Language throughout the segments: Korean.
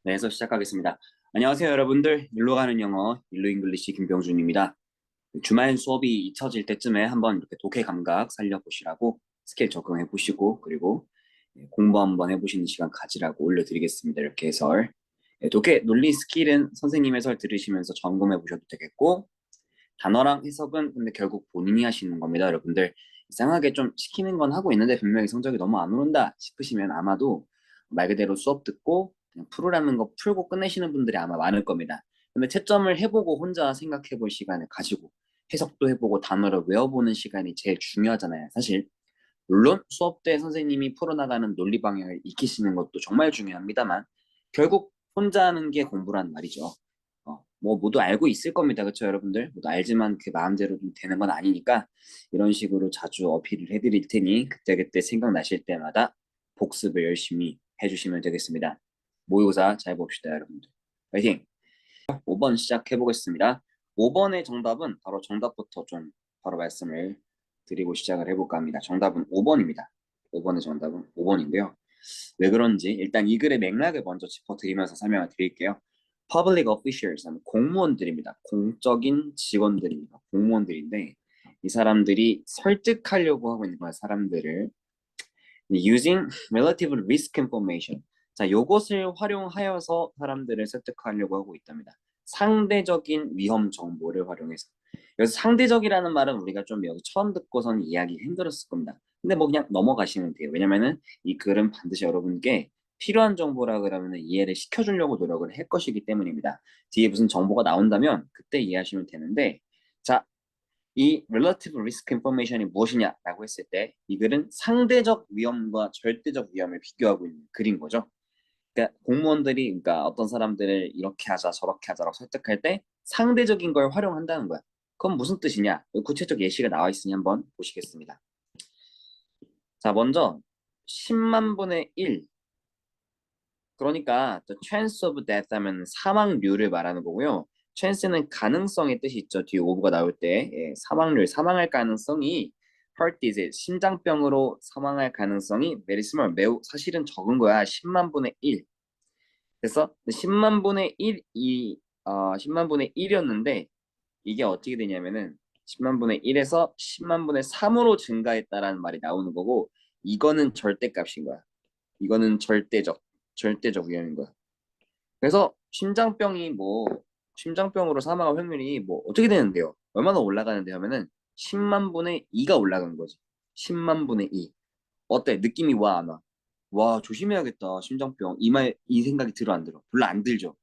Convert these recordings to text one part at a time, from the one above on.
네, 해서 시작하겠습니다. 안녕하세요, 여러분들. 일로 가는 영어, 일로 잉글리시 김병준입니다. 주말 수업이 잊혀질 때쯤에 한번 이렇게 독해 감각 살려보시라고 스킬 적응해 보시고, 그리고 공부 한번 해보시는 시간 가지라고 올려드리겠습니다. 이렇게 해설. 독해 논리 스킬은 선생님 해설 들으시면서 점검해 보셔도 되겠고, 단어랑 해석은 근데 결국 본인이 하시는 겁니다, 여러분들. 이상하게 좀 시키는 건 하고 있는데 분명히 성적이 너무 안 오른다 싶으시면 아마도 말 그대로 수업 듣고 그냥 프로라는 거 풀고 끝내시는 분들이 아마 많을 겁니다. 근데 채점을 해보고 혼자 생각해 볼 시간을 가지고 해석도 해보고 단어를 외워보는 시간이 제일 중요하잖아요. 사실 물론 수업 때 선생님이 풀어나가는 논리 방향을 익히시는 것도 정말 중요합니다만 결국 혼자 하는 게 공부란 말이죠. 뭐 모두 알고 있을 겁니다. 그렇죠, 여러분들? 모두 알지만 그 마음대로 좀 되는 건 아니니까 이런 식으로 자주 어필을 해드릴 테니 그때그때 생각나실 때마다 복습을 열심히 해주시면 되겠습니다. 모의고사 잘 봅시다, 여러분들. 파이팅! 5번 시작해 보겠습니다. 5번의 정답은 바로 정답부터 좀 바로 말씀을 드리고 시작을 해볼까 합니다. 정답은 5번입니다. 5번의 정답은 5번인데요. 왜 그런지 일단 이 글의 맥락을 먼저 짚어드리면서 설명을 드릴게요. Public officials 하면 공무원들입니다. 공적인 직원들입니다. 공무원들인데 이 사람들이 설득하려고 하고 있는 거야, 사람들을. Using relative risk information. 자, 요것을 활용하여서 사람들을 설득하려고 하고 있답니다. 상대적인 위험 정보를 활용해서. 여기서 상대적이라는 말은 우리가 좀 여기 처음 듣고선 이해하기 힘들었을 겁니다. 근데 뭐 그냥 넘어가시면 돼요. 왜냐면은 이 글은 반드시 여러분께 필요한 정보라 그러면 이해를 시켜주려고 노력을 할 것이기 때문입니다. 뒤에 무슨 정보가 나온다면 그때 이해하시면 되는데, 자, 이 relative risk information이 무엇이냐라고 했을 때 이 글은 상대적 위험과 절대적 위험을 비교하고 있는 글인 거죠. 그러니까 공무원들이 그러니까 어떤 사람들을 이렇게 하자 저렇게 하자라고 설득할 때 상대적인 걸 활용한다는 거야. 그건 무슨 뜻이냐? 구체적 예시가 나와 있으니 한번 보시겠습니다. 자, 먼저 10만 분의 1. 그러니까 the chance of death 하면 사망률을 말하는 거고요. chance는 가능성의 뜻이 있죠. 뒤에 오브가 나올 때 사망률, 사망할 가능성이 heart disease, 심장병으로 사망할 가능성이 very small, 매우 사실은 적은 거야. 10만 분의 1. 그래서 10만 분의 1이 10만 분의 1이었는데 이게 어떻게 되냐면은 10만 분의 1에서 10만 분의 3으로 증가했다라는 말이 나오는 거고 이거는 절대값인 거야. 이거는 절대적 위험인 거야. 그래서 심장병으로 사망할 확률이 뭐 어떻게 되는데요? 얼마나 올라가는데 하면은 10만 분의 2가 올라간 거지. 10만 분의 2. 어때? 느낌이 와, 안 와? 와, 조심해야겠다. 심장병. 이 생각이 들어, 안 들어? 별로 안 들죠.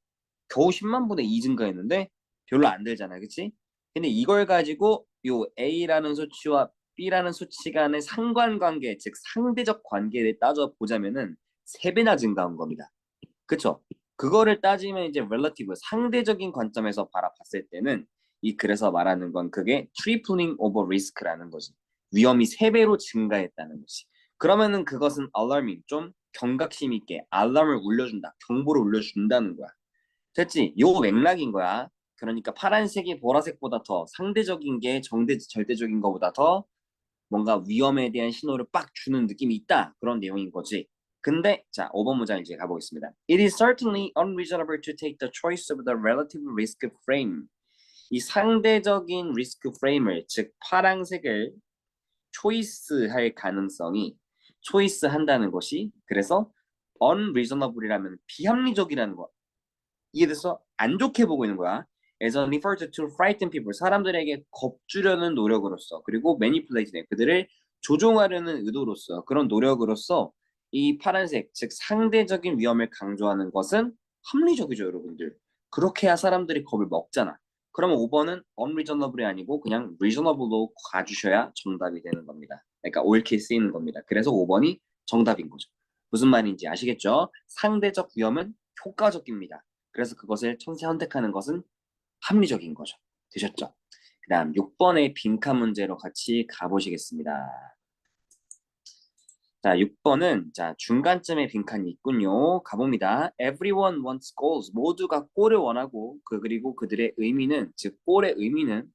겨우 10만 분의 2 증가했는데 별로 안 들잖아. 그치? 근데 이걸 가지고 요 A라는 수치와 B라는 수치 간의 상관관계, 즉 상대적 관계를 따져 보자면은 3배나 증가한 겁니다. 그쵸? 그거를 따지면 이제 relative, 상대적인 관점에서 바라봤을 때는 이 글에서 말하는 건 그게 tripling over risk라는 거지. 위험이 3배로 증가했다는 거지. 그러면은 그것은 alarming, 좀 경각심 있게 알람을 울려준다, 경보를 울려준다는 거야. 됐지? 요 맥락인 거야. 그러니까 파란색이 보라색보다 더 상대적인 게 절대적인 것보다 더 뭔가 위험에 대한 신호를 빡 주는 느낌이 있다. 그런 내용인 거지. 근데 자, 5번 문장 이제 가보겠습니다. It is certainly unreasonable to take the choice of the relative risk frame. 이 상대적인 리스크 프레임을 즉 파란색을 초이스할 가능성이 초이스 한다는 것이 그래서 unreasonable이라면 비합리적이라는 거. 이해돼서 안 좋게 보고 있는 거야. As a effort to frighten people. 사람들에게 겁주려는 노력으로서 그리고 manipulate 그들을 조종하려는 의도로서 그런 노력으로서 이 파란색 즉 상대적인 위험을 강조하는 것은 합리적이죠, 여러분들. 그렇게 해야 사람들이 겁을 먹잖아. 그러면 5번은 unreasonable이 아니고 그냥 reasonable로 가주셔야 정답이 되는 겁니다. 그러니까 옳게 쓰이는 겁니다. 그래서 5번이 정답인 거죠. 무슨 말인지 아시겠죠? 상대적 위험은 효과적입니다. 그래서 그것을 선택하는 것은 합리적인 거죠. 되셨죠? 그 다음 6번의 빈칸 문제로 같이 가보시겠습니다. 자, 6번은 자 중간쯤에 빈칸이 있군요. 가봅니다. Everyone wants goals. 모두가 골을 원하고 그리고 그들의 의미는 즉 골의 의미는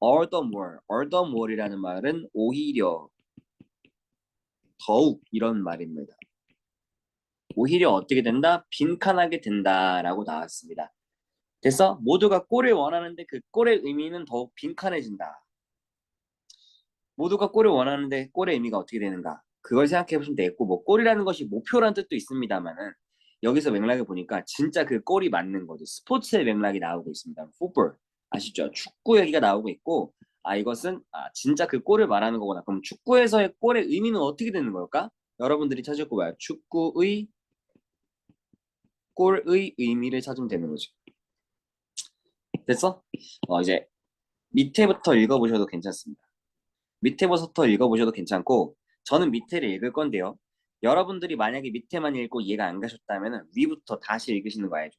all the more. all the more이라는 말은 오히려 더욱 이런 말입니다. 오히려 어떻게 된다? 빈칸하게 된다라고 나왔습니다. 됐어? 모두가 골을 원하는데 그 골의 의미는 더욱 빈칸해진다. 모두가 골을 원하는데 골의 의미가 어떻게 되는가? 그걸 생각해 보시면 되겠고, 뭐 골이라는 것이 목표라는 뜻도 있습니다만은 여기서 맥락을 보니까 진짜 그 골이 맞는 거죠. 스포츠의 맥락이 나오고 있습니다. 풋볼 아시죠? 축구 얘기가 나오고 있고, 이것은 진짜 그 골을 말하는 거구나. 그럼 축구에서의 골의 의미는 어떻게 되는 걸까? 여러분들이 찾을 거예요. 축구의 골의 의미를 찾으면 되는 거죠. 됐어? 이제 밑에부터 읽어보셔도 괜찮습니다. 밑에부터 읽어보셔도 괜찮고 저는 밑에를 읽을 건데요. 여러분들이 만약에 밑에만 읽고 이해가 안 가셨다면 위부터 다시 읽으시는 거 알죠?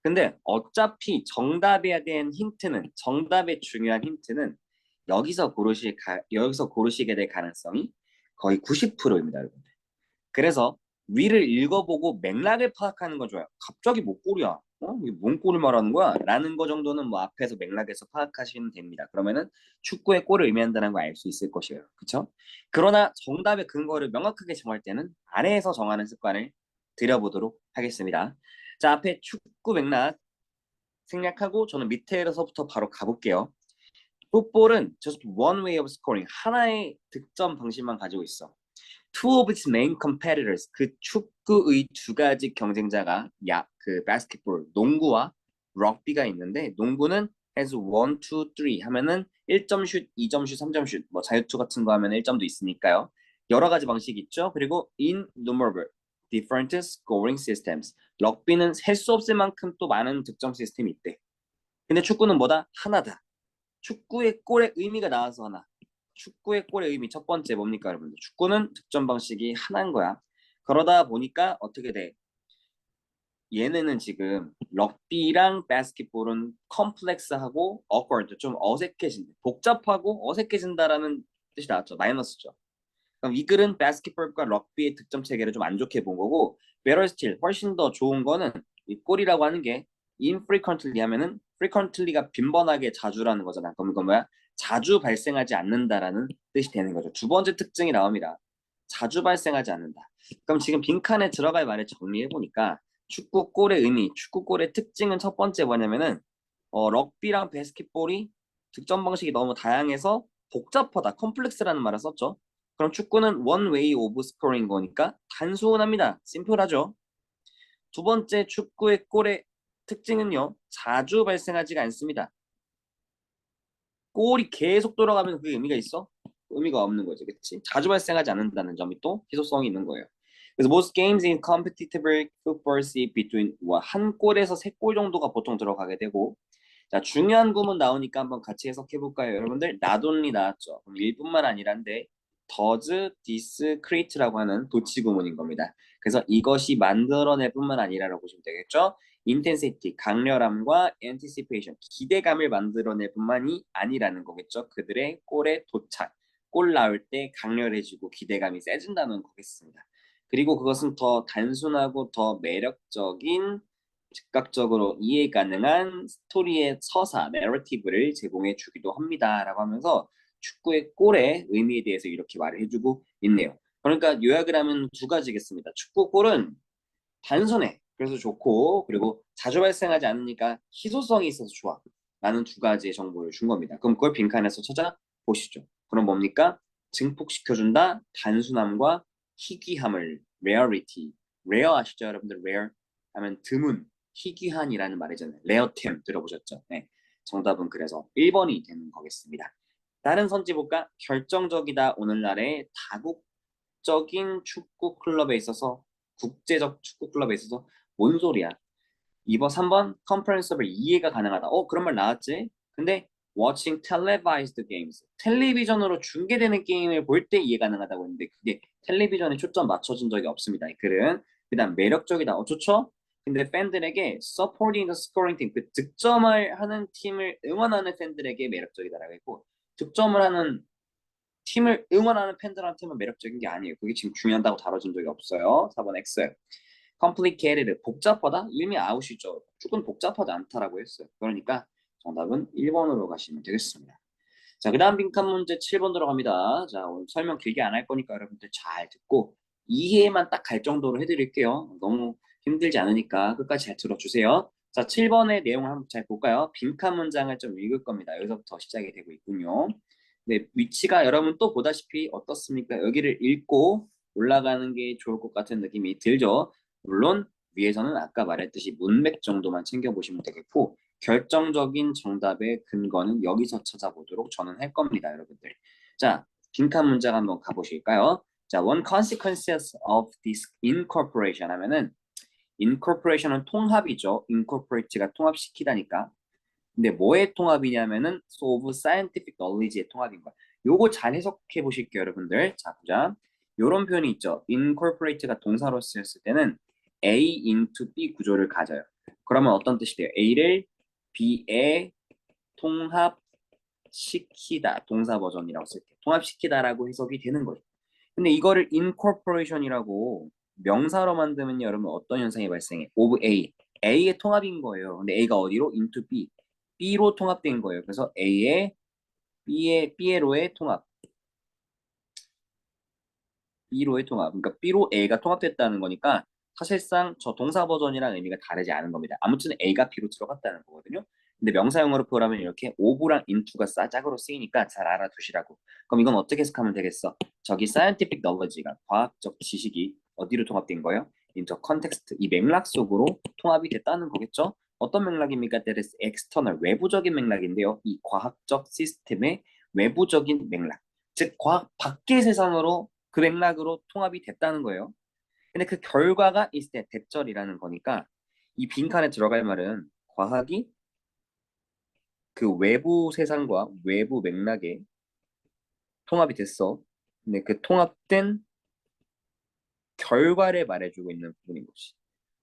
근데 어차피 정답에 대한 힌트는 정답의 중요한 힌트는 여기서 고르시게 될 가능성이 거의 90%입니다, 여러분들. 그래서 위를 읽어보고 맥락을 파악하는 거 좋아요. 갑자기 뭐 꼴이야? 이게 뭔 꼴을 말하는 거야? 라는 거 정도는 뭐 앞에서 맥락에서 파악하시면 됩니다. 그러면은 축구의 골을 의미한다는 거 알 수 있을 것이에요. 그렇죠? 그러나 정답의 근거를 명확하게 정할 때는 아래에서 정하는 습관을 들여보도록 하겠습니다. 자, 앞에 축구 맥락 생략하고 저는 밑에서부터 바로 가볼게요. 풋볼은 just one way of scoring, 하나의 득점 방식만 가지고 있어. Two of its main competitors, 그 축구의 두 가지 경쟁자가 그 basketball, 농구와 럭비가 있는데 농구는 has 1, 2, 3 하면은 1점 슛, 2점 슛, 3점 슛, 뭐 자유투 같은 거 하면 1점도 있으니까요. 여러 가지 방식이 있죠. 그리고 innumerable different scoring systems. 럭비는 셀 수 없을 만큼 또 많은 득점 시스템이 있대. 근데 축구는 뭐다? 하나다. 축구의 골의 의미가 나와서 하나. 축구의 골의 의미 첫 번째 뭡니까 여러분들? 축구는 득점 방식이 하나인 거야. 그러다 보니까 어떻게 돼? 얘네는 지금 럭비랑 바스켓볼은 컴플렉스하고 awkward, 좀 어색해진다. 복잡하고 어색해진다라는 뜻이 나왔죠. 마이너스죠. 그럼 이 글은 바스켓볼과 럭비의 득점 체계를 좀 안 좋게 본 거고 better still, 훨씬 더 좋은 거는 이 골이라고 하는 게 infrequently 하면은 frequently가 빈번하게 자주라는 거잖아. 그럼 이건 뭐야? 자주 발생하지 않는다라는 뜻이 되는 거죠. 두 번째 특징이 나옵니다. 자주 발생하지 않는다. 그럼 지금 빈칸에 들어갈 말을 정리해 보니까 축구 골의 의미, 축구 골의 특징은 첫 번째 뭐냐면은 럭비랑 바스켓볼이 득점 방식이 너무 다양해서 복잡하다, 컴플렉스라는 말을 썼죠. 그럼 축구는 one way of scoring 거니까 단순합니다. 심플하죠. 두 번째 축구의 골의 특징은요. 자주 발생하지가 않습니다. 골이 계속 돌아가면 그게 의미가 있어? 의미가 없는 거죠. 그렇지? 자주 발생하지 않는다는 점이 또 희소성이 있는 거예요. 그래서 most games in competitive football see between 한 골에서 세 골 정도가 보통 들어가게 되고 자 중요한 구문 나오니까 한번 같이 해석해 볼까요? 여러분들 not only 나왔죠. 그럼 1뿐만 아니란데 does, this, create라고 하는 도치 구문인 겁니다. 그래서 이것이 만들어낼 뿐만 아니라라고 보시면 되겠죠. intensity, 강렬함과 anticipation, 기대감을 만들어낼 뿐만이 아니라는 거겠죠. 그들의 골에 도착, 골 나올 때 강렬해지고 기대감이 세진다는 거겠습니다. 그리고 그것은 더 단순하고 더 매력적인 즉각적으로 이해 가능한 스토리의 서사, 내러티브를 제공해 주기도 합니다라고 하면서 축구의 골의 의미에 대해서 이렇게 말을 해주고 있네요. 그러니까 요약을 하면 두 가지겠습니다. 축구 골은 단순해. 그래서 좋고 그리고 자주 발생하지 않으니까 희소성이 있어서 좋아. 라는 두 가지의 정보를 준 겁니다. 그럼 그걸 빈칸에서 찾아보시죠. 그럼 뭡니까? 증폭시켜준다. 단순함과 희귀함을 rarity. rare 아시죠 여러분들? rare 하면 드문, 희귀한이라는 말이잖아요. 레어템 들어보셨죠? 네. 정답은 그래서 1번이 되는 거겠습니다. 다른 선지 볼까? 결정적이다. 오늘날의 다국적인 축구 클럽에 있어서 국제적 축구 클럽에 있어서 뭔 소리야? 2번, 3번 comprehensible 이해가 가능하다. 그런 말 나왔지? 근데 watching televised games 텔레비전으로 중계되는 게임을 볼 때 이해 가능하다고 했는데 그게 텔레비전에 초점 맞춰진 적이 없습니다. 이 글은. 그다음 매력적이다. 좋죠? 근데 팬들에게 supporting the scoring team 그 득점을 하는 팀을 응원하는 팬들에게 매력적이다라고 했고 득점을 하는 팀을 응원하는 팬들한테만 매력적인 게 아니에요. 그게 지금 중요하다고 다뤄진 적이 없어요. 4번 X. complicated 복잡하다? 이미 아웃이죠. 축구는 복잡하지 않다라고 했어요. 그러니까 정답은 1번으로 가시면 되겠습니다. 자, 그 다음 빈칸 문제 7번 들어갑니다. 자, 오늘 설명 길게 안 할 거니까 여러분들 잘 듣고 이해만 딱 갈 정도로 해드릴게요. 너무 힘들지 않으니까 끝까지 잘 들어주세요. 자, 7번의 내용을 한번 잘 볼까요? 빈칸 문장을 좀 읽을 겁니다. 여기서부터 시작이 되고 있군요. 네, 위치가 여러분 또 보다시피 어떻습니까? 여기를 읽고 올라가는 게 좋을 것 같은 느낌이 들죠? 물론 위에서는 아까 말했듯이 문맥 정도만 챙겨보시면 되겠고 결정적인 정답의 근거는 여기서 찾아보도록 저는 할 겁니다, 여러분들. 자, 빈칸 문장 한번 가보실까요? 자, one consequences of this incorporation 하면은 incorporation은 통합이죠. incorporate가 통합시키다니까. 근데 뭐의 통합이냐면은 of scientific knowledge의 통합인 거야. 요거 잘 해석해 보실게요, 여러분들. 자, 보자. 요런 표현이 있죠. incorporate가 동사로 쓰였을 때는 A into B 구조를 가져요. 그러면 어떤 뜻이 돼요? A를 B에 통합시키다. 동사 버전이라고 쓸게요. 통합시키다라고 해석이 되는 거죠. 근데 이거를 incorporation이라고 명사로 만들면 여러분 어떤 현상이 발생해? of A. A의 통합인 거예요. 근데 A가 어디로? into B. B로 통합된 거예요. 그래서 A의 B로의 통합. B로의 통합. 그러니까 B로 A가 통합됐다는 거니까 사실상 저 동사 버전이랑 의미가 다르지 않은 겁니다. 아무튼 A가 B로 들어갔다는 거거든요. 근데 명사용어로 표현하면 이렇게 over랑 into가 짝으로 쓰이니까 잘 알아두시라고. 그럼 이건 어떻게 해석하면 되겠어? 저기 scientific knowledge가 과학적 지식이 어디로 통합된 거예요? into context, 이 맥락 속으로 통합이 됐다는 거겠죠? 어떤 맥락입니까? That is external, 외부적인 맥락인데요. 이 과학적 시스템의 외부적인 맥락. 즉 과학 밖의 세상으로 그 맥락으로 통합이 됐다는 거예요. 근데 그 결과가 있을 때 대절이라는 거니까 이 빈칸에 들어갈 말은 과학이 그 외부 세상과 외부 맥락에 통합이 됐어. 근데 그 통합된 결과를 말해주고 있는 부분인 것이.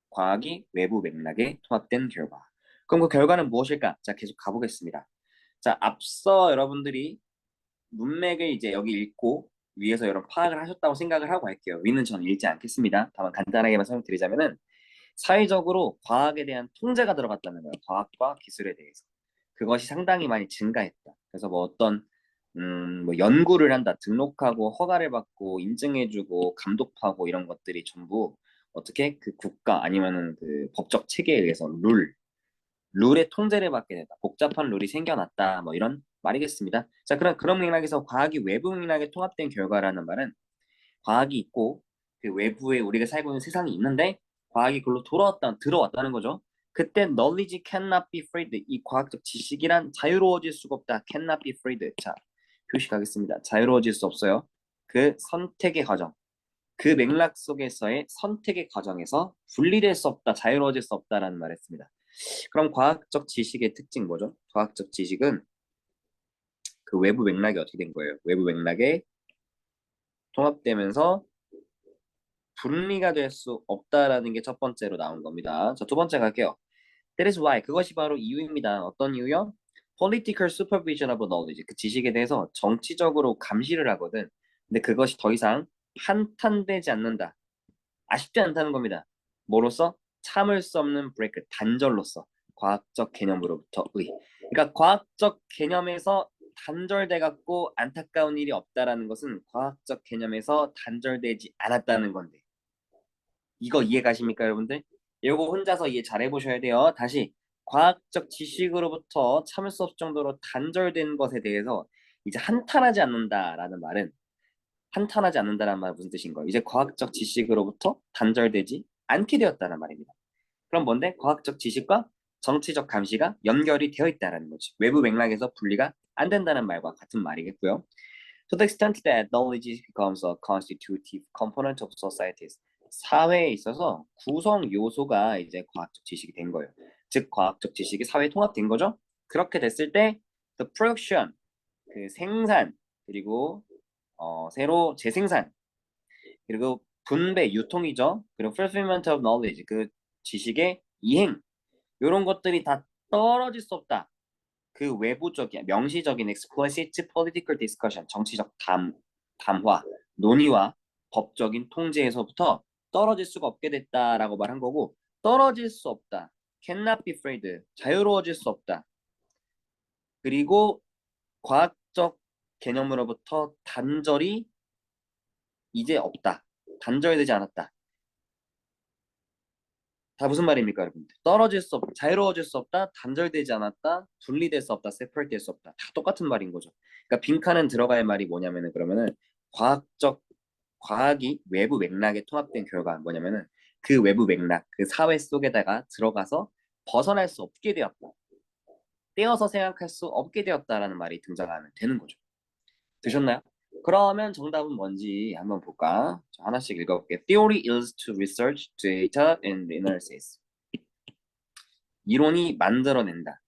과학이 외부 맥락에 통합된 결과. 그럼 그 결과는 무엇일까? 자, 계속 가보겠습니다. 자, 앞서 여러분들이 문맥을 이제 여기 읽고 위에서 여러분 파악을 하셨다고 생각을 하고 할게요. 위는 저는 읽지 않겠습니다. 다만 간단하게만 설명드리자면은 사회적으로 과학에 대한 통제가 들어갔다는 거예요. 과학과 기술에 대해서. 그것이 상당히 많이 증가했다. 그래서 뭐 어떤 뭐 연구를 한다, 등록하고 허가를 받고 인증해주고 감독하고 이런 것들이 전부 어떻게 그 국가 아니면은 그 법적 체계에 의해서 룰의 통제를 받게 된다. 복잡한 룰이 생겨났다. 뭐 이런 말이겠습니다. 자, 그런 맥락에서 과학이 외부 맥락에 통합된 결과라는 말은 과학이 있고 그 외부에 우리가 살고 있는 세상이 있는데 과학이 그걸로 들어왔다는 거죠. 그때 knowledge cannot be freed. 이 과학적 지식이란 자유로워질 수가 없다. cannot be freed. 자, 표시하겠습니다. 자유로워질 수 없어요. 그 선택의 과정. 그 맥락 속에서의 선택의 과정에서 분리될 수 없다. 자유로워질 수 없다라는 말을 했습니다. 그럼 과학적 지식의 특징 뭐죠? 과학적 지식은 그 외부 맥락이 어떻게 된 거예요? 외부 맥락에 통합되면서 분리가 될 수 없다라는 게 첫 번째로 나온 겁니다. 자, 두 번째 갈게요. That is why. 그것이 바로 이유입니다. 어떤 이유요? Political supervision of knowledge. 그 지식에 대해서 정치적으로 감시를 하거든. 근데 그것이 더 이상 한탄되지 않는다. 아쉽지 않다는 겁니다. 뭐로써? 참을 수 없는 브레이크, 단절로서. 과학적 개념으로부터의. 그러니까 과학적 개념에서 단절돼 갖고 안타까운 일이 없다라는 것은 과학적 개념에서 단절되지 않았다는 건데. 이거 이해 가십니까, 여러분들? 이거 혼자서 이해 잘 해보셔야 돼요. 다시 과학적 지식으로부터 참을 수 없을 정도로 단절된 것에 대해서 이제 한탄하지 않는다라는 말은 한탄하지 않는다는 말은 무슨 뜻인 거예요? 이제 과학적 지식으로부터 단절되지 않게 되었다는 말입니다. 그럼 뭔데? 과학적 지식과 정치적 감시가 연결이 되어 있다는 거지. 외부 맥락에서 분리가 안 된다는 말과 같은 말이겠고요. To the extent that knowledge becomes a constitutive component of societies. 사회에 있어서 구성 요소가 이제 과학적 지식이 된 거예요. 즉 과학적 지식이 사회에 통합된 거죠. 그렇게 됐을 때 the production, 그 생산, 그리고 새로 재생산, 그리고 분배, 유통이죠. 그리고 fulfillment of knowledge, 그 지식의 이행, 이런 것들이 다 떨어질 수 없다. 그 외부적인 명시적인 explicit political discussion, 정치적 담화, 논의와 법적인 통제에서부터 떨어질 수가 없게 됐다라고 말한 거고, 떨어질 수 없다. cannot be freed. 자유로워질 수 없다. 그리고 과학적 개념으로부터 단절이 이제 없다. 단절되지 않았다. 다 무슨 말입니까, 여러분들? 떨어질 수 없다, 자유로워질 수 없다, 단절되지 않았다, 분리될 수 없다, separate 될 수 없다. 다 똑같은 말인 거죠. 그러니까 빈칸은 들어갈 말이 뭐냐면은 그러면은 과학적 과학이 외부 맥락에 통합된 결과 뭐냐면은 그 외부 맥락, 그 사회 속에다가 들어가서 벗어날 수 없게 되었다. 떼어서 생각할 수 없게 되었다라는 말이 등장하면 되는 거죠. 되셨나요? 그러면 정답은 뭔지 한번 볼까? 자, 하나씩 읽어볼게요. Theory is to research data and analysis. 이론이 만들어낸다.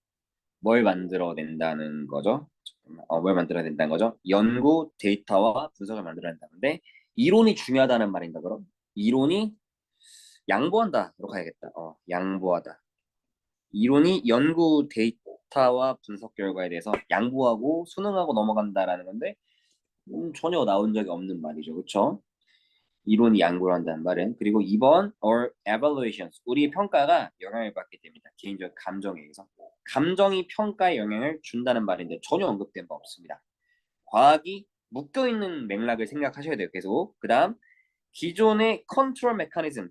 뭘 만들어낸다는 거죠? 잠깐만. 뭘 만들어낸다는 거죠? 연구 데이터와 분석을 만들어낸다는데 이론이 중요하다는 말인가 그럼? 이론이 양보한다로 가야겠다. 양보하다. 이론이 연구 데이터와 분석 결과에 대해서 양보하고 수능하고 넘어간다라는 건데 전혀 나온 적이 없는 말이죠. 그렇죠? 이론이 양보를 한다는 말은. 그리고 2번 or evaluations. 우리의 평가가 영향을 받게 됩니다. 개인적 감정에 의해서. 감정이 평가에 영향을 준다는 말인데 전혀 언급된 바 없습니다. 과학이 묶여있는 맥락을 생각하셔야 돼요. 계속. 그 다음 기존의 컨트롤 메커니즘,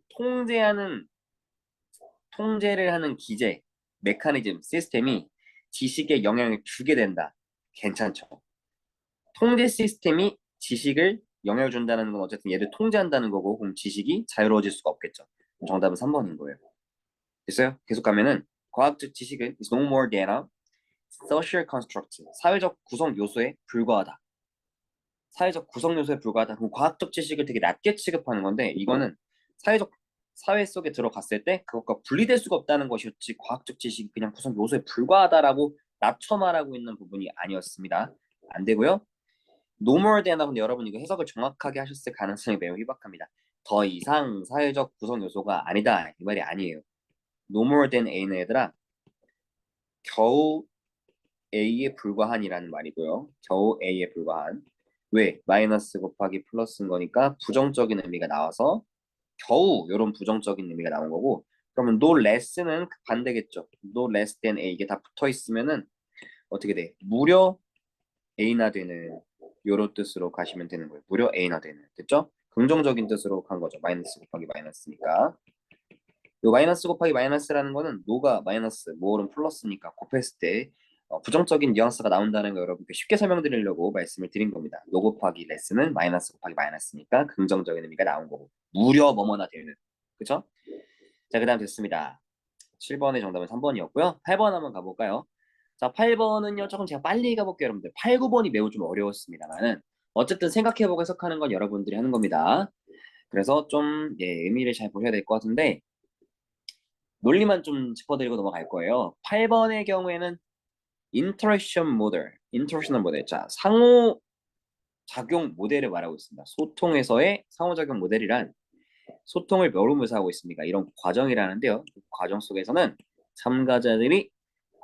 통제를 하는 기제, 메커니즘, 시스템이 지식에 영향을 주게 된다. 괜찮죠? 통제 시스템이 지식을 영향을 준다는 건 어쨌든 얘를 통제한다는 거고 그럼 지식이 자유로워질 수가 없겠죠. 그럼 정답은 3번인 거예요. 됐어요? 계속 가면은 과학적 지식은 is no more than a social construct. 사회적 구성 요소에 불과하다. 사회적 구성 요소에 불과하다. 그럼 과학적 지식을 되게 낮게 취급하는 건데 이거는 사회 속에 들어갔을 때 그것과 분리될 수가 없다는 것이었지 과학적 지식이 그냥 구성 요소에 불과하다라고 낮춰 말하고 있는 부분이 아니었습니다. 안 되고요. No more than 근데 여러분 이거 해석을 정확하게 하셨을 가능성이 매우 희박합니다. 더 이상 사회적 구성 요소가 아니다 이 말이 아니에요. No more than A는 얘들아 겨우 A에 불과한이라는 말이고요. 겨우 A에 불과한. 왜? 마이너스 곱하기 플러스인 거니까 부정적인 의미가 나와서 겨우 이런 부정적인 의미가 나온 거고 그러면 no less는 반대겠죠. No less than A 이게 다 붙어 있으면은 어떻게 돼? 무려 A나 되는 요런 뜻으로 가시면 되는 거예요. 무려 A나 되는. 됐죠? 긍정적인 뜻으로 간 거죠. 마이너스 곱하기 마이너스니까. 요 마이너스 곱하기 마이너스라는 거는 노가 마이너스, 모어는 플러스니까 곱했을 때 부정적인 뉘앙스가 나온다는 거 여러분께 쉽게 설명드리려고 말씀을 드린 겁니다. 노 곱하기 레스는 마이너스 곱하기 마이너스니까 긍정적인 의미가 나온 거고 무려 뭐뭐나 되는. 그쵸? 자, 그 다음 됐습니다. 7번의 정답은 3번이었고요. 8번 한번 가볼까요? 자, 8번은요. 조금 제가 빨리 가볼게요, 여러분들. 8, 9번이 매우 좀 어려웠습니다만은 어쨌든 생각해보고 해석하는 건 여러분들이 하는 겁니다. 그래서 좀 의미를 잘 보셔야 될 것 같은데 논리만 좀 짚어드리고 넘어갈 거예요. 8번의 경우에는 인터랙션 모델. 자, 상호작용 모델을 말하고 있습니다. 소통에서의 상호작용 모델이란 소통을 뭐로 묘사하고 있습니까? 이런 과정이라는데요. 그 과정 속에서는 참가자들이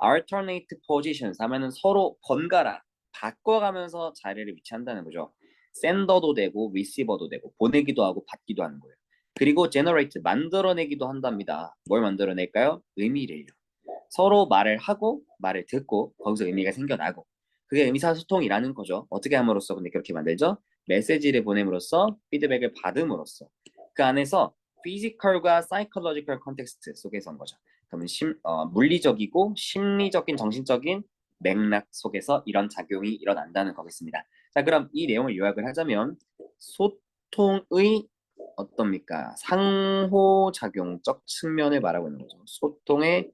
alternate positions 하면은 서로 번갈아 바꿔가면서 자리를 위치한다는 거죠. 샌더도 되고 리시버도 되고 보내기도 하고 받기도 하는 거예요. 그리고 generate 만들어내기도 한답니다. 뭘 만들어낼까요? 의미를요. 서로 말을 하고 말을 듣고 거기서 의미가 생겨나고 그게 의미사소통이라는 거죠. 어떻게 함으로써 근데 그렇게 만들죠? 메시지를 보냄으로써 피드백을 받음으로써 그 안에서 피지컬과 사이콜로지컬 컨텍스트 속에서인 거죠. 그러면 물리적이고 심리적인 정신적인 맥락 속에서 이런 작용이 일어난다는 거겠습니다. 자, 그럼 이 내용을 요약을 하자면 소통의 어떻습니까? 상호작용적 측면을 말하고 있는 거죠. 소통의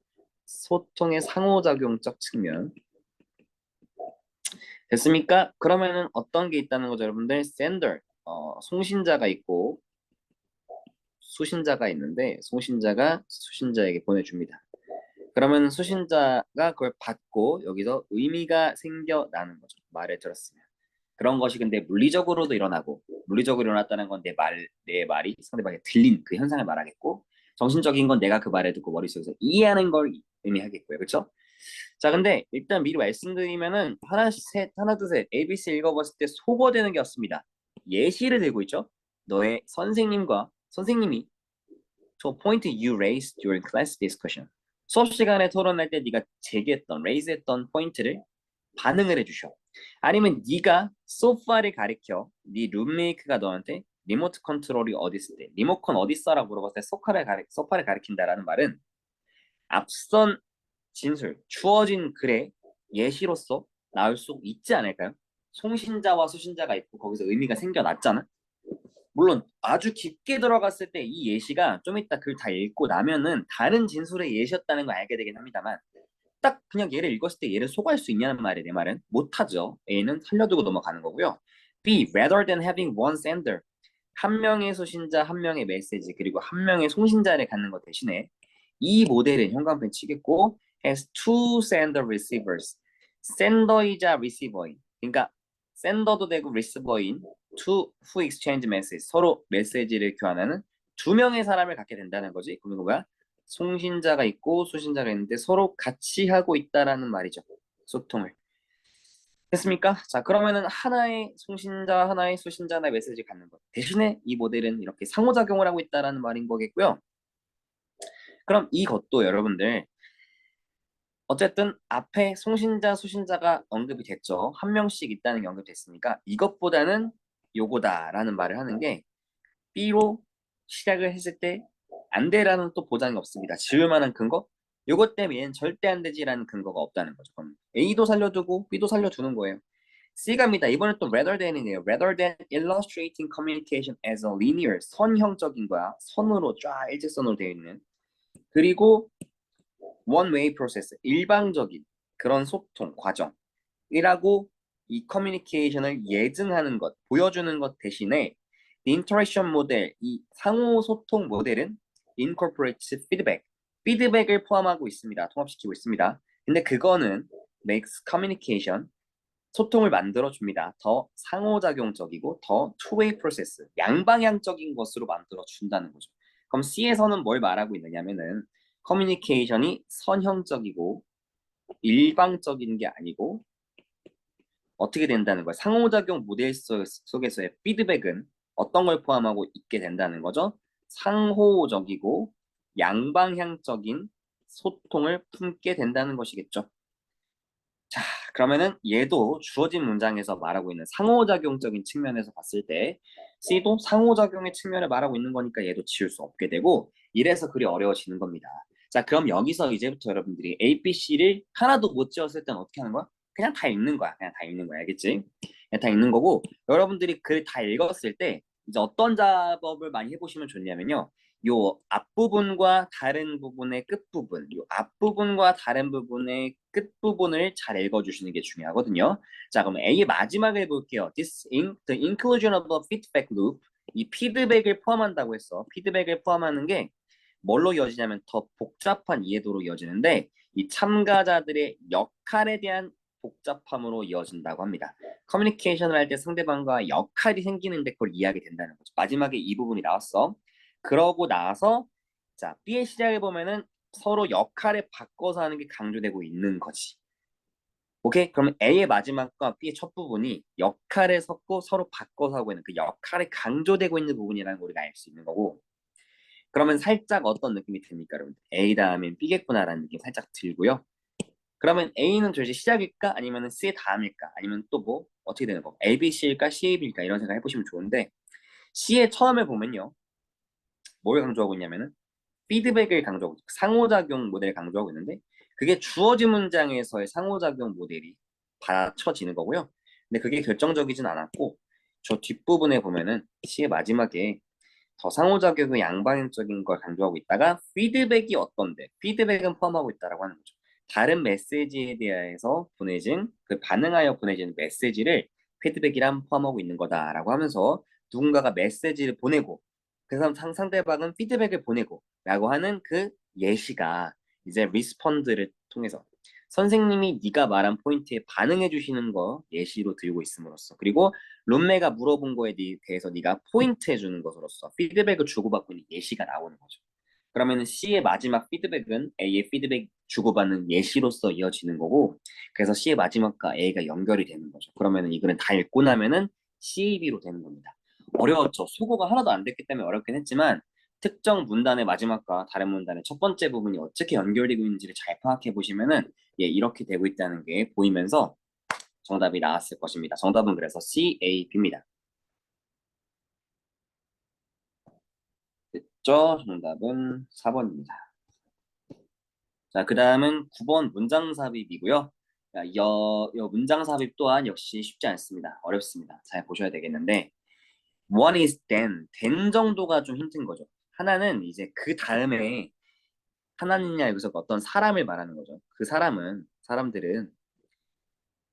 상호작용적 측면. 됐습니까? 그러면은 어떤 게 있다는 거죠, 여러분들? sender, 송신자가 있고 수신자가 있는데 송신자가 수신자에게 보내줍니다. 그러면 수신자가 그걸 받고 여기서 의미가 생겨나는 거죠. 말을 들었으면. 그런 것이 근데 물리적으로도 일어나고 물리적으로 일어났다는 건 내 말이 상대방에 들린 그 현상을 말하겠고 정신적인 건 내가 그 말을 듣고 머릿속에서 이해하는 걸 의미하겠고요. 그렇죠? 자, 근데 일단 미리 말씀드리면은 하나 둘 셋 ABC 읽어봤을 때 소거되는 게 없습니다. 예시를 들고 있죠. 너의 선생님이 저 포인트 you raised during class discussion. 수업 시간에 토론할 때 네가 raise 했던 포인트를 반응을 해주셔. 아니면 네가 소파를 가리켜 네 룸메이트가 너한테 리모트 컨트롤이 어디 있을 때, 리모컨 어디 있어라고 물어봤을 때 소파를 가리킨다라는 말은 앞선 진술, 주어진 글의 예시로서 나올 수 있지 않을까요? 송신자와 수신자가 있고 거기서 의미가 생겨났잖아. 물론 아주 깊게 들어갔을 때 이 예시가 좀 이따 글 다 읽고 나면은 다른 진술의 예시였다는 걸 알게 되긴 합니다만 딱 그냥 얘를 읽었을 때 얘를 속할 수 있냐는 말이에요. 내 말은 못하죠. A는 살려두고 넘어가는 거고요. B, rather than having one sender, 한 명의 수신자, 한 명의 메시지, 그리고 한 명의 송신자를 갖는 것 대신에 이 모델은 형광펜 치겠고 has two sender receivers, sender이자 receiver인, 그러니까 sender도 되고 receiver인 to who exchange message, 서로 메시지를 교환하는 두 명의 사람을 갖게 된다는 거지. 그러면 뭐야? 송신자가 있고 수신자가 있는데 서로 같이 하고 있다라는 말이죠. 소통을. 됐습니까? 자, 그러면은 하나의 송신자, 하나의 수신자, 하나의 메시지 갖는 것. 대신에 이 모델은 이렇게 상호작용을 하고 있다라는 말인 거겠고요. 그럼 이것도 여러분들 어쨌든 앞에 송신자, 수신자가 언급이 됐죠. 한 명씩 있다는 게 언급됐으니까 이것보다는 요거다라는 말을 하는 게 B로 시작을 했을 때 안 돼라는 또 보장이 없습니다. 지을 만한 근거? 요것 때문에 얘는 절대 안 되지라는 근거가 없다는 거죠. 그럼 A도 살려두고 B도 살려두는 거예요. C 갑니다. 이번엔 또 rather than이네요. rather than illustrating communication as a linear, 선형적인 거야. 선으로 쫙 일직선으로 되어 있는. 그리고 one way process, 일방적인 그런 소통 과정이라고 이 커뮤니케이션을 예증하는 것, 보여주는 것 대신에 the interaction 모델, 이 상호 소통 모델은 incorporates feedback, 피드백을 포함하고 있습니다. 통합시키고 있습니다. 근데 그거는 makes communication, 소통을 만들어줍니다. 더 상호작용적이고 더 two-way process, 양방향적인 것으로 만들어준다는 거죠. 그럼 C에서는 뭘 말하고 있느냐면은 커뮤니케이션이 선형적이고 일방적인 게 아니고 어떻게 된다는 거예요. 상호작용 모델 속에서의 피드백은 어떤 걸 포함하고 있게 된다는 거죠. 상호적이고 양방향적인 소통을 품게 된다는 것이겠죠. 자, 그러면은 얘도 주어진 문장에서 말하고 있는 상호작용적인 측면에서 봤을 때 C도 상호작용의 측면을 말하고 있는 거니까 얘도 지울 수 없게 되고 이래서 글이 어려워지는 겁니다. 자, 그럼 여기서 이제부터 여러분들이 A, B, C를 하나도 못 지었을 때는 어떻게 하는 거야? 그냥 다 읽는 거야. 그냥 다 읽는 거야. 알겠지? 그냥 다 읽는 거고 여러분들이 글 다 읽었을 때 이제 어떤 작업을 많이 해보시면 좋냐면요. 요 앞부분과 다른 부분의 끝부분, 요 앞부분과 다른 부분의 끝부분을 잘 읽어주시는 게 중요하거든요. 자, 그럼 A의 마지막을 볼게요. The inclusion of a feedback loop. 이 피드백을 포함한다고 했어. 피드백을 포함하는 게 뭘로 이어지냐면 더 복잡한 이해도로 이어지는데 이 참가자들의 역할에 대한 복잡함으로 이어진다고 합니다. 커뮤니케이션을 할 때 상대방과 역할이 생기는데 그걸 이해하게 된다는 거죠. 마지막에 이 부분이 나왔어. 그러고 나서 자, B의 시작을 보면은 서로 역할을 바꿔서 하는 게 강조되고 있는 거지. 오케이? 그러면 A의 마지막과 B의 첫 부분이 역할을 섞고 서로 바꿔서 하고 있는 그 역할이 강조되고 있는 부분이라는 걸 우리가 알 수 있는 거고 그러면 살짝 어떤 느낌이 듭니까, 여러분? A 다음엔 B겠구나라는 느낌 살짝 들고요. 그러면 A는 도대체 시작일까? 아니면 C의 다음일까? 아니면 또 뭐 어떻게 되는 거? A, B, C일까? C, A, B일까? 이런 생각 해보시면 좋은데 C의 처음에 보면요. 뭘 강조하고 있냐면은 피드백을 강조하고 상호작용 모델을 강조하고 있는데 그게 주어진 문장에서의 상호작용 모델이 받쳐지는 거고요. 근데 그게 결정적이진 않았고 저 뒷부분에 보면은 시의 마지막에 더 상호작용의 양방향적인 걸 강조하고 있다가 피드백이 어떤데 피드백은 포함하고 있다라고 하는 거죠. 다른 메시지에 대해서 보내진 그 반응하여 보내진 메시지를 피드백이란 포함하고 있는 거다라고 하면서 누군가가 메시지를 보내고 그 사람 상대방은 피드백을 보내고 라고 하는 그 예시가 이제 리스폰드를 통해서 선생님이 네가 말한 포인트에 반응해 주시는 거 예시로 들고 있음으로써 그리고 룸메가 물어본 거에 대해서 네가 포인트 해주는 것으로써 피드백을 주고받고 있는 예시가 나오는 거죠. 그러면은 C의 마지막 피드백은 A의 피드백 주고받는 예시로서 이어지는 거고 그래서 C의 마지막과 A가 연결이 되는 거죠. 그러면은 이 글은 다 읽고 나면은 CAB로 되는 겁니다. 어려웠죠. 수고가 하나도 안 됐기 때문에 어렵긴 했지만 특정 문단의 마지막과 다른 문단의 첫 번째 부분이 어떻게 연결되고 있는지를 잘 파악해 보시면은 예, 이렇게 되고 있다는 게 보이면서 정답이 나왔을 것입니다. 정답은 그래서 C, A, B입니다. 맞죠? 정답은 4번입니다. 자, 그 다음은 9번 문장 삽입이고요. 자, 여 문장 삽입 또한 역시 쉽지 않습니다. 어렵습니다. 잘 보셔야 되겠는데, one is then 정도가 좀 힘든 거죠. 하나는 이제 그 다음에 하나는야 여기서 어떤 사람을 말하는 거죠. 그 사람들은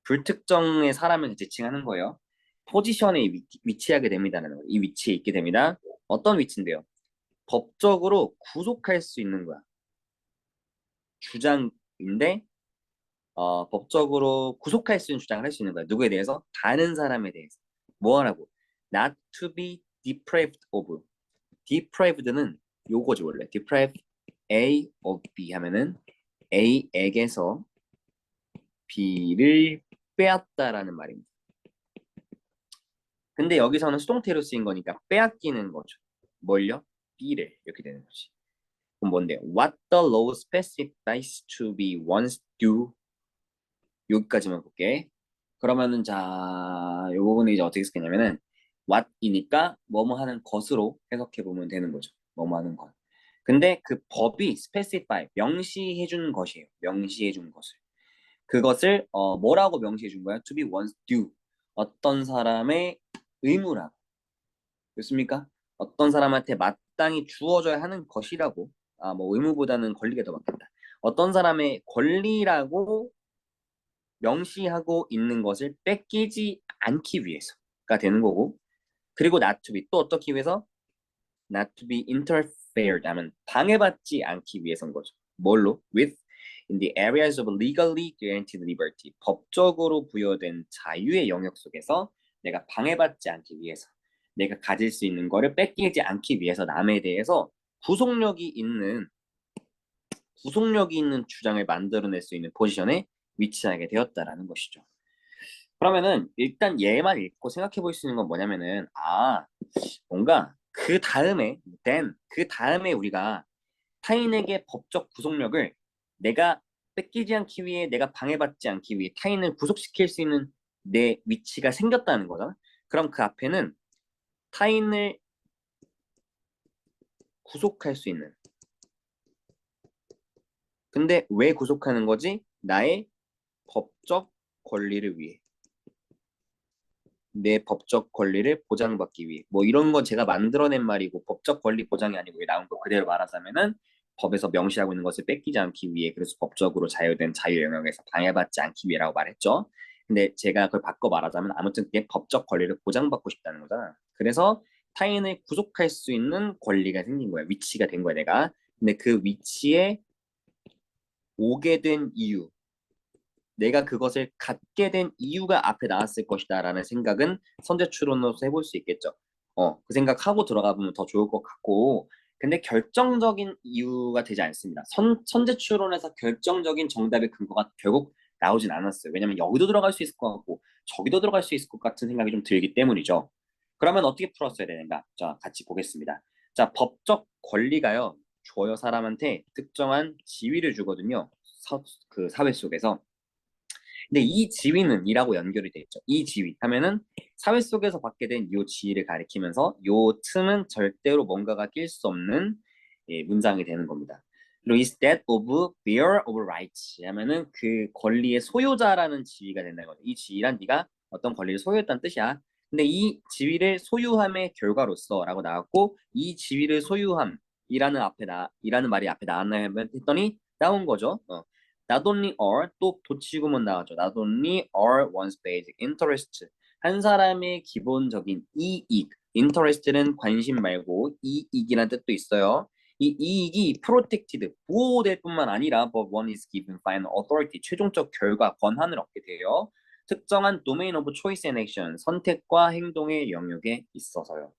불특정의 사람을 지칭하는 거예요. 포지션에 위치하게 됩니다라는 거예요. 이 위치에 있게 됩니다. 어떤 위치인데요? 법적으로 구속할 수 있는 거야. 주장인데 법적으로 구속할 수 있는 주장을 할 수 있는 거야. 누구에 대해서? 다른 사람에 대해서. 뭐 하라고? Not to be deprived of. deprived는 요거지 원래. deprive A of B 하면은 A에게서 B를 빼앗다라는 말입니다. 근데 여기서는 수동태로 쓰인 거니까 빼앗기는 거죠. 뭘요? B를 이렇게 되는 거지. 그럼 뭔데요? What the law specifies to be one's due. 여기까지만 볼게. 그러면은 자, 요 부분은 이제 어떻게 쓰겠냐면은 what이니까 뭐뭐 하는 것으로 해석해 보면 되는 거죠. 뭐뭐 하는 것. 근데 그 법이 specify 명시해 주는 것이에요. 명시해 준 것을. 그것을 뭐라고 명시해 준 거야? To be one's due. 어떤 사람의 의무라고. 그렇습니까? 어떤 사람한테 마땅히 주어져야 하는 것이라고. 아, 뭐 의무보다는 권리가 더 맞겠다. 어떤 사람의 권리라고 명시하고 있는 것을 뺏기지 않기 위해서가 되는 거고, 그리고 not to be 또 어떻게 위해서? not to be interfered 하면 방해받지 않기 위해서인 거죠. 뭘로? with in the areas of legally guaranteed liberty. 법적으로 부여된 자유의 영역 속에서 내가 방해받지 않기 위해서, 내가 가질 수 있는 거를 뺏기지 않기 위해서 남에 대해서 구속력이 있는 주장을 만들어낼 수 있는 포지션에 위치하게 되었다라는 것이죠. 그러면은 일단 얘만 읽고 생각해 볼 수 있는 건 뭐냐면은 뭔가 그 다음에 그 다음에 우리가 타인에게 법적 구속력을 내가 뺏기지 않기 위해 내가 방해받지 않기 위해 타인을 구속시킬 수 있는 내 위치가 생겼다는 거잖아. 그럼 그 앞에는 타인을 구속할 수 있는. 근데 왜 구속하는 거지? 나의 법적 권리를 위해. 내 법적 권리를 보장받기 위해. 뭐 이런 건 제가 만들어낸 말이고 법적 권리 보장이 아니고 나온 거 그대로 말하자면은 법에서 명시하고 있는 것을 뺏기지 않기 위해 그래서 법적으로 자유된 자유 영역에서 방해받지 않기 위해라고 말했죠. 근데 제가 그걸 바꿔 말하자면 아무튼 그게 법적 권리를 보장받고 싶다는 거잖아. 그래서 타인을 구속할 수 있는 권리가 생긴 거야. 위치가 된 거야, 내가. 근데 그 위치에 오게 된 이유, 내가 그것을 갖게 된 이유가 앞에 나왔을 것이다라는 생각은 선제 추론으로서 해볼 수 있겠죠. 그 생각하고 들어가 보면 더 좋을 것 같고, 근데 결정적인 이유가 되지 않습니다. 선제 추론에서 결정적인 정답의 근거가 결국 나오진 않았어요. 왜냐면 여기도 들어갈 수 있을 것 같고, 저기도 들어갈 수 있을 것 같은 생각이 좀 들기 때문이죠. 그러면 어떻게 풀었어야 되는가? 자, 같이 보겠습니다. 자, 법적 권리가요, 줘요 사람한테 특정한 지위를 주거든요. 그 사회 속에서. 근데 이 지위는 이라고 연결이 돼 있죠. 이 지위 하면은 사회 속에서 받게 된 이 지위를 가리키면서 요 틈은 절대로 뭔가가 낄 수 없는 문장이 되는 겁니다. 그리고 is that of bearer of rights 하면은 그 권리의 소유자라는 지위가 된다는 거죠. 이 지위란 네가 어떤 권리를 소유했다는 뜻이야. 근데 이 지위를 소유함의 결과로서라고 나왔고 이 지위를 소유함이라는 말이 앞에 나왔나 했더니 나온 거죠. Not only are 또 도치구문 나왔죠. Not only are one's basic interest 한 사람의 기본적인 이익 interest는 관심 말고 이익이라는 뜻도 있어요. 이 이익이 protected 보호될 뿐만 아니라 but one is given final authority 최종적 결과 권한을 얻게 돼요. 특정한 domain of choice and action 선택과 행동의 영역에 있어서요.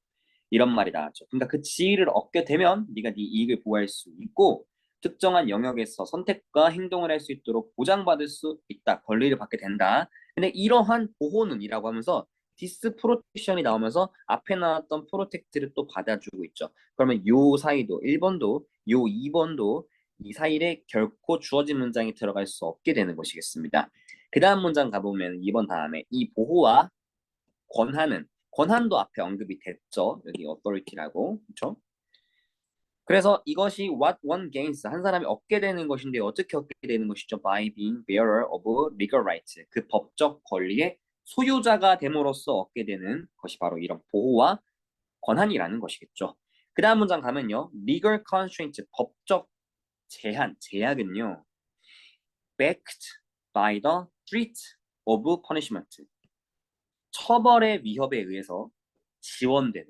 이런 말이 나왔죠. 그러니까 그 지위를 얻게 되면 네가 네 이익을 보호할 수 있고 특정한 영역에서 선택과 행동을 할 수 있도록 보장받을 수 있다. 권리를 받게 된다. 근데 이러한 보호는 이라고 하면서 디스 프로텍션이 나오면서 앞에 나왔던 프로텍트를 또 받아주고 있죠. 그러면 요 사이도 1번도 요 2번도 이 사이에 결코 주어진 문장이 들어갈 수 없게 되는 것이겠습니다. 그 다음 문장 가보면 2번 다음에 이 보호와 권한도 앞에 언급이 됐죠. 여기 authority라고. 그렇죠? 그래서 이것이 what one gains, 한 사람이 얻게 되는 것인데 어떻게 얻게 되는 것이죠? By being bearer of legal rights, 그 법적 권리의 소유자가 됨으로써 얻게 되는 것이 바로 이런 보호와 권한이라는 것이겠죠. 그 다음 문장 가면요. legal constraints, 법적 제한, 제약은요. backed by the threat of punishment, 처벌의 위협에 의해서 지원되는,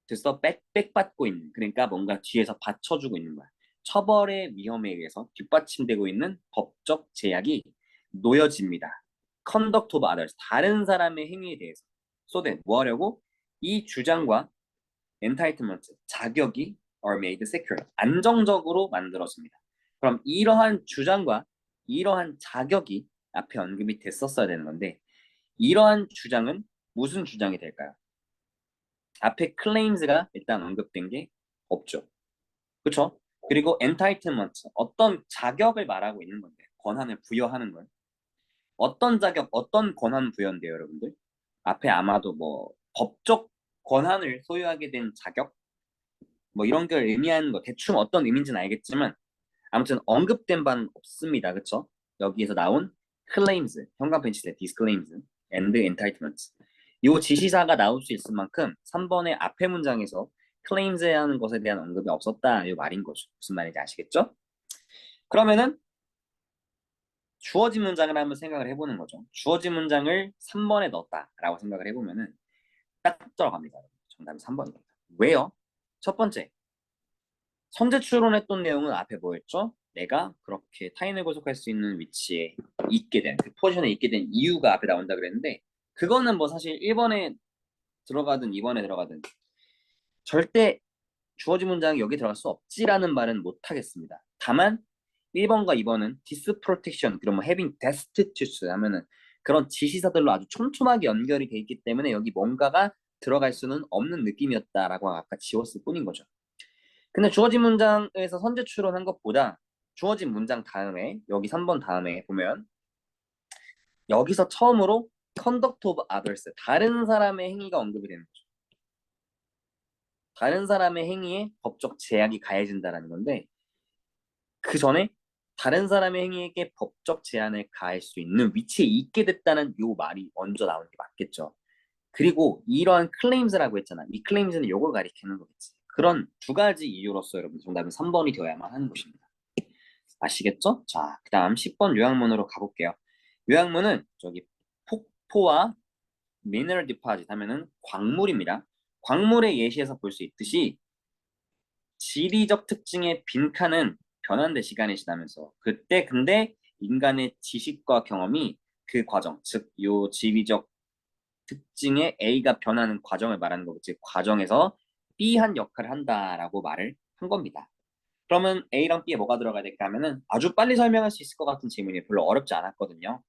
그래서 백받고 있는, 그러니까 뭔가 뒤에서 받쳐주고 있는 거야. 처벌의 위험에 의해서 뒷받침되고 있는 법적 제약이 놓여집니다. conduct of others, 다른 사람의 행위에 대해서. so that, 뭐 하려고? 이 주장과 entitlement, 자격이 are made secure, 안정적으로 만들어집니다. 그럼 이러한 주장과 이러한 자격이 앞에 언급이 됐었어야 되는 건데, 이러한 주장은 무슨 주장이 될까요? 앞에 claims가 일단 언급된 게 없죠. 그렇죠? 그리고 entitlement, 어떤 자격을 말하고 있는 건데, 권한을 부여하는 걸. 어떤 자격, 어떤 권한 부여인데요, 여러분들? 앞에 아마도 뭐 법적 권한을 소유하게 된 자격, 뭐 이런 걸 의미하는 거, 대충 어떤 의미인지는 알겠지만 아무튼 언급된 바는 없습니다. 그렇죠? 여기에서 나온 claims, 현관펜치의 disclaims and entitlements, 이 지시사가 나올 수 있을 만큼 3번의 앞에 문장에서 claims라는 것에 대한 언급이 없었다, 이 말인 거죠. 무슨 말인지 아시겠죠? 그러면은 주어진 문장을 한번 생각을 해보는 거죠. 주어진 문장을 3번에 넣었다라고 생각을 해보면은 딱 들어갑니다. 정답이 3번입니다. 왜요? 첫 번째, 선제 추론했던 내용은 앞에 뭐였죠? 내가 그렇게 타인을 구속할 수 있는 위치에 있게 된, 그 포지션에 있게 된 이유가 앞에 나온다 그랬는데, 그거는 뭐 사실 1번에 들어가든 2번에 들어가든 절대 주어진 문장이 여기 들어갈 수 없지라는 말은 못 하겠습니다. 다만 1번과 2번은 disprotection, 그럼 뭐 having destitutes 하면은 그런 지시사들로 아주 촘촘하게 연결이 돼 있기 때문에 여기 뭔가가 들어갈 수는 없는 느낌이었다라고 아까 지웠을 뿐인 거죠. 근데 주어진 문장에서 선제 추론한 것보다 주어진 문장 다음에, 여기 3번 다음에 보면 여기서 처음으로 conduct of others, 다른 사람의 행위가 언급이 되는 거죠. 다른 사람의 행위에 법적 제약이 가해진다는 건데, 그 전에 다른 사람의 행위에게 법적 제한을 가할 수 있는 위치에 있게 됐다는 요 말이 먼저 나오는 게 맞겠죠. 그리고 이러한 claims라고 했잖아. 이 claims는 요걸 가리키는 거겠지. 그런 두 가지 이유로서 여러분 정답은 3번이 되어야만 하는 것입니다. 아시겠죠? 자, 그 다음 10번 요약문으로 가볼게요. 요약문은 저기 폭포와 mineral deposit 하면은 광물입니다. 광물의 예시에서 볼 수 있듯이 지리적 특징의 빈칸은 변환된 시간이 지나면서, 그때 근데 인간의 지식과 경험이 그 과정, 즉 요 지리적 특징의 A가 변하는 과정을 말하는 거겠지. 과정에서 B한 역할을 한다라고 말을 한 겁니다. 그러면 A랑 B에 뭐가 들어가야 될까 하면은 아주 빨리 설명할 수 있을 것 같은 질문이 별로 어렵지 않았거든요.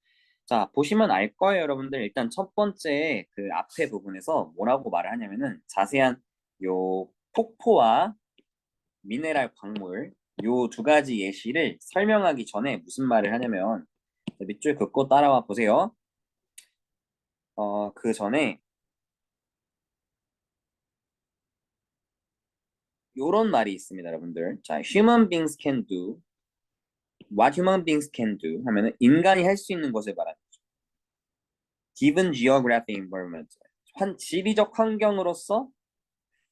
자, 보시면 알 거예요, 여러분들. 일단 첫 번째 그 앞에 부분에서 뭐라고 말을 하냐면은 자세한 요 폭포와 미네랄 광물, 요 두 가지 예시를 설명하기 전에 무슨 말을 하냐면, 밑줄 긋고 따라와 보세요. 그 전에 요런 말이 있습니다, 여러분들. 자, human beings can do what human beings can do 하면은 인간이 할 수 있는 것을 말하는 거죠. given geographic environment, 한 지리적 환경으로서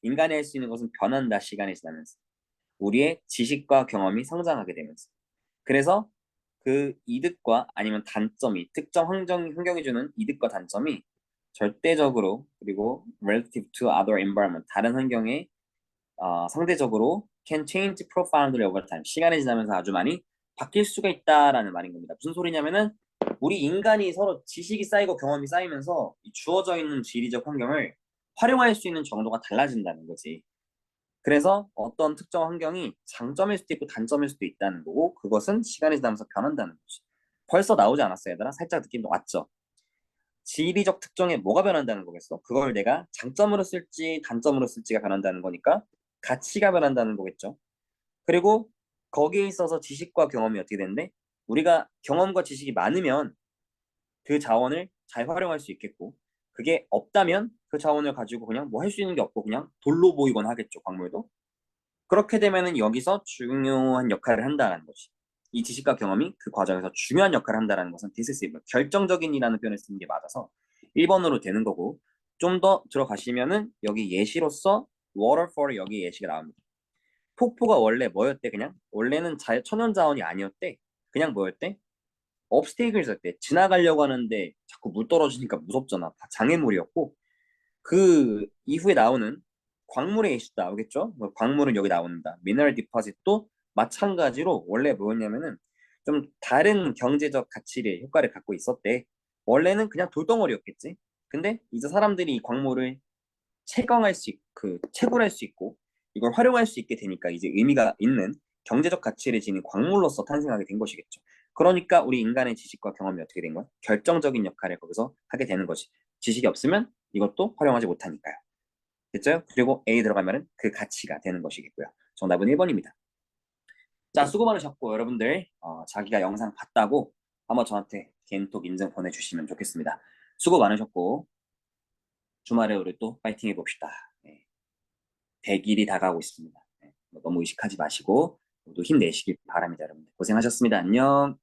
인간이 할 수 있는 것은 변한다, 시간이 지나면서. 우리의 지식과 경험이 성장하게 되면서. 그래서 그 이득과 아니면 단점이, 특정 환경이 주는 이득과 단점이 절대적으로, 그리고 relative to other environment, 다른 환경에 상대적으로 can change profoundly over time, 시간이 지나면서 아주 많이 바뀔 수가 있다라는 말인 겁니다. 무슨 소리냐면은 우리 인간이 서로 지식이 쌓이고 경험이 쌓이면서 이 주어져 있는 지리적 환경을 활용할 수 있는 정도가 달라진다는 거지. 그래서 어떤 특정 환경이 장점일 수도 있고 단점일 수도 있다는 거고, 그것은 시간이 지나면서 변한다는 거지. 벌써 나오지 않았어, 얘들아? 살짝 느낌도 왔죠? 지리적 특성에 뭐가 변한다는 거겠어? 그걸 내가 장점으로 쓸지 단점으로 쓸지가 변한다는 거니까 가치가 변한다는 거겠죠. 그리고 거기에 있어서 지식과 경험이 어떻게 되는데, 우리가 경험과 지식이 많으면 그 자원을 잘 활용할 수 있겠고, 그게 없다면 그 자원을 가지고 그냥 뭐 할 수 있는 게 없고 그냥 돌로 보이곤 하겠죠, 광물도. 그렇게 되면은 여기서 중요한 역할을 한다는 거지. 이 지식과 경험이 그 과정에서 중요한 역할을 한다는 것은 decisive, 결정적인이라는 표현을 쓰는 게 맞아서 1번으로 되는 거고, 좀 더 들어가시면은 여기 예시로서 waterfall 여기 예시가 나옵니다. 폭포가 원래 뭐였대? 그냥 원래는 천연 자원이 아니었대. 그냥 뭐였대? 업스테이크였대. 지나가려고 하는데 자꾸 물 떨어지니까 무섭잖아. 다 장애물이었고, 그 이후에 나오는 광물의 예시도 나오겠죠? 뭐 광물은 여기 나온다. 미네랄 디파짓도 마찬가지로 원래 뭐였냐면은 좀 다른 경제적 가치의 효과를 갖고 있었대. 원래는 그냥 돌덩어리였겠지. 근데 이제 사람들이 이 광물을 채광할 수 있고, 채굴할 수 있고, 이걸 활용할 수 있게 되니까 이제 의미가 있는 경제적 가치를 지닌 광물로서 탄생하게 된 것이겠죠. 그러니까 우리 인간의 지식과 경험이 어떻게 된 거야? 결정적인 역할을 거기서 하게 되는 거지. 지식이 없으면 이것도 활용하지 못하니까요. 됐죠? 그리고 A 들어가면은 그 가치가 되는 것이겠고요. 정답은 1번입니다. 자, 수고 많으셨고 여러분들 자기가 영상 봤다고 한번 저한테 개인톡 인증 보내주시면 좋겠습니다. 수고 많으셨고 주말에 우리 또 파이팅 해봅시다. 네. 100일이 다가오고 있습니다. 네. 너무 의식하지 마시고 모두 힘내시길 바랍니다. 여러분들 고생하셨습니다. 안녕.